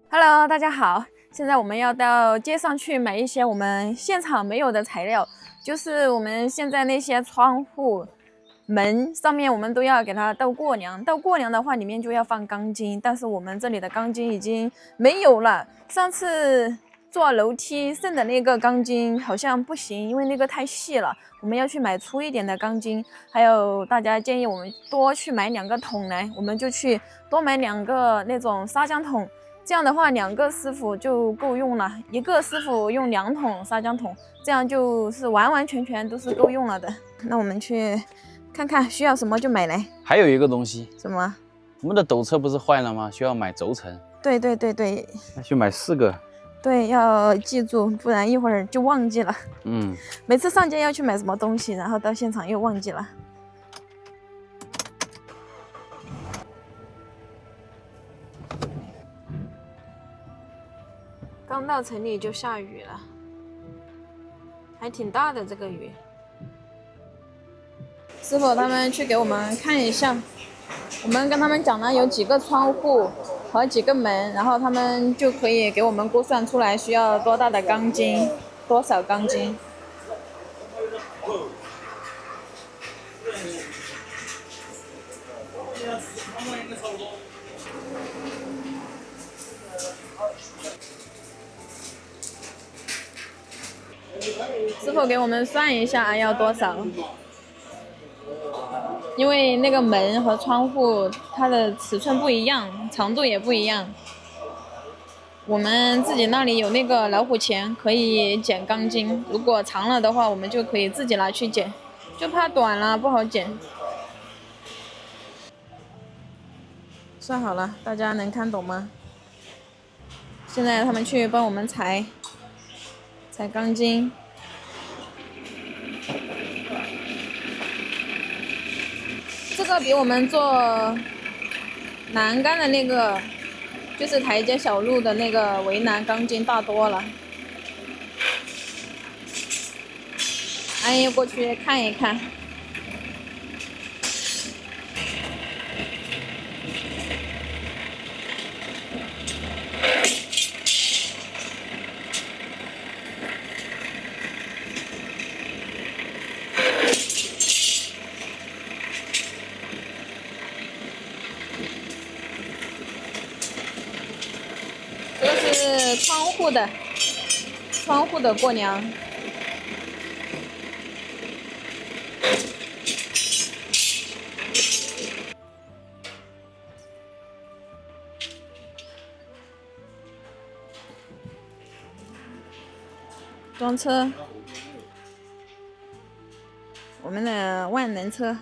Hello，大家好，现在我们要到街上去买一些我们现场没有的材料，就是我们现在那些窗户、门上面我们都要给它倒过梁。倒过梁的话，里面就要放钢筋，但是我们这里的钢筋已经没有了。上次做楼梯剩的那个钢筋好像不行，因为那个太细了，我们要去买粗一点的钢筋。还有大家建议我们多去买2个桶来，我们就去多买2个那种砂浆桶。这样的话，2个师傅就够用了，一个师傅用2桶砂浆桶，这样就是完完全全都是够用了的。那我们去看看需要什么就买来。还有一个东西，什么？我们的斗车不是坏了吗？需要买轴承。对，那去买4个。对，要记住，不然一会儿就忘记了。每次上街要去买什么东西，然后到现场又忘记了。刚到城里就下雨了，还挺大的这个雨。师傅他们去给我们看一下，我们跟他们讲了有几个窗户和几个门，然后他们就可以给我们估算出来需要多大的钢筋，多少钢筋。师傅给我们算一下要多少，因为那个门和窗户它的尺寸不一样，长度也不一样。我们自己那里有那个老虎钳，可以剪钢筋，如果长了的话，我们就可以自己拿去剪，就怕短了不好剪。算好了，大家能看懂吗？现在他们去帮我们裁钢筋。这个比我们做栏杆的那个，就是台阶小路的那个围栏钢筋大多了。阿姨过去看一看。这个是窗户的过梁。装车，我们的万能车。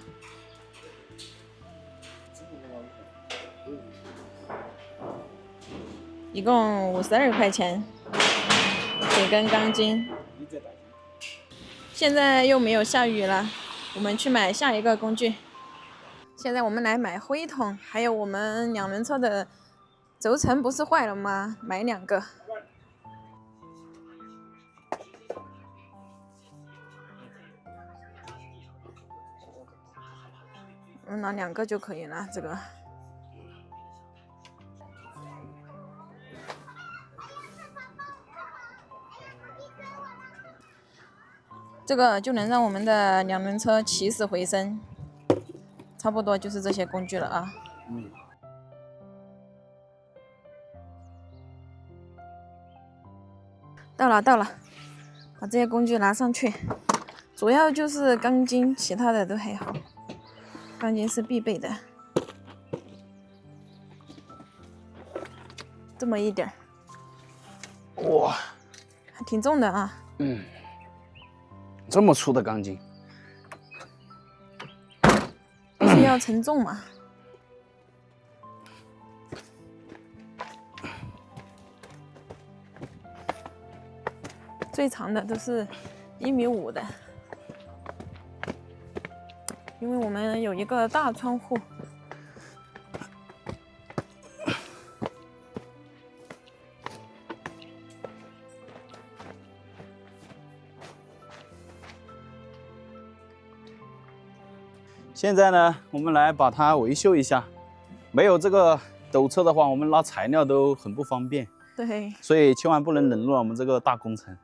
一共52块钱，几根钢筋。现在又没有下雨了，我们去买下一个工具。现在我们来买灰桶，还有我们2轮车的轴承不是坏了吗？买2个。我们拿2个就可以了，这个。这个就能让我们的2轮车起死回生，差不多就是这些工具了啊。到了，把这些工具拿上去，主要就是钢筋，其他的都还好。钢筋是必备的，这么一点儿，哇，还挺重的啊。这么粗的钢筋，是要承重嘛。最长的都是1.5米的，因为我们有一个大窗户。现在呢，我们来把它维修一下。没有这个斗车的话，我们拉材料都很不方便。对，所以千万不能冷落我们这个大工程。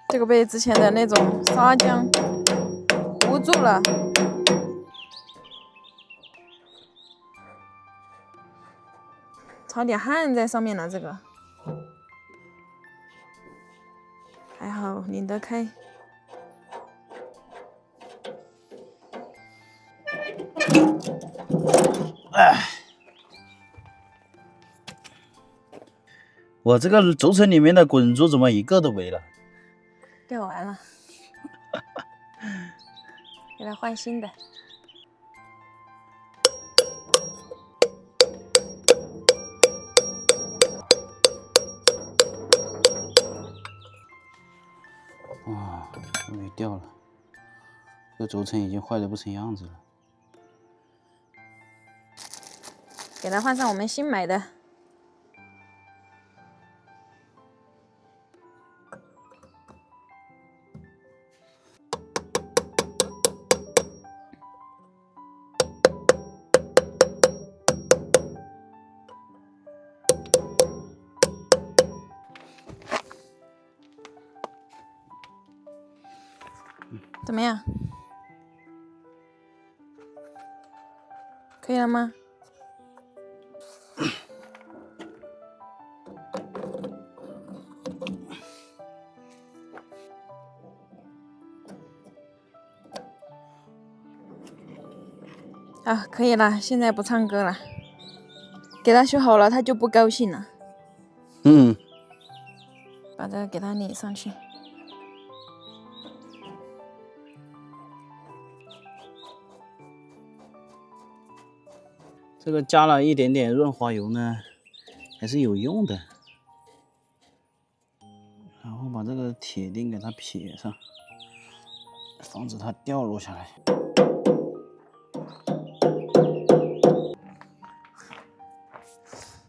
这个被之前的那种砂浆糊住了。炒点汗在上面了，这个还好拧得开。我这个轴承里面的滚珠怎么一个都没了？掉完了，给它换新的。哇，终于掉了，这轴承已经坏得不成样子了。给它换上我们新买的。怎么样？可以了吗？啊，可以了，现在不唱歌了。给他修好了，他就不高兴了。嗯，把这个给他拧上去。这个加了一点点润滑油呢，还是有用的。然后把这个铁钉给它撇上，防止它掉落下来。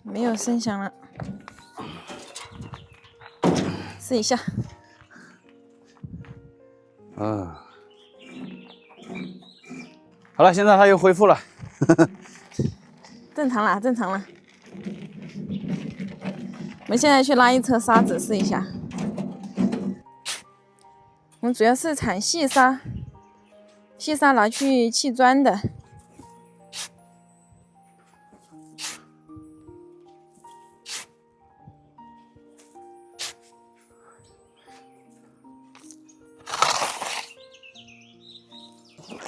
没有声响了，试一下。好了，现在它又恢复了。正常了，正常了。我们现在去拉一车沙子试一下。我们主要是产细沙，细沙拿去砌砖的。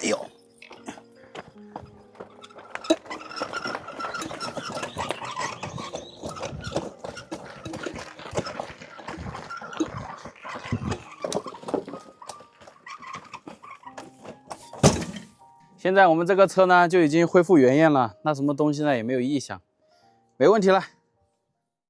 哎呦！现在我们这个车呢就已经恢复原样了，那什么东西呢也没有异响，没问题了。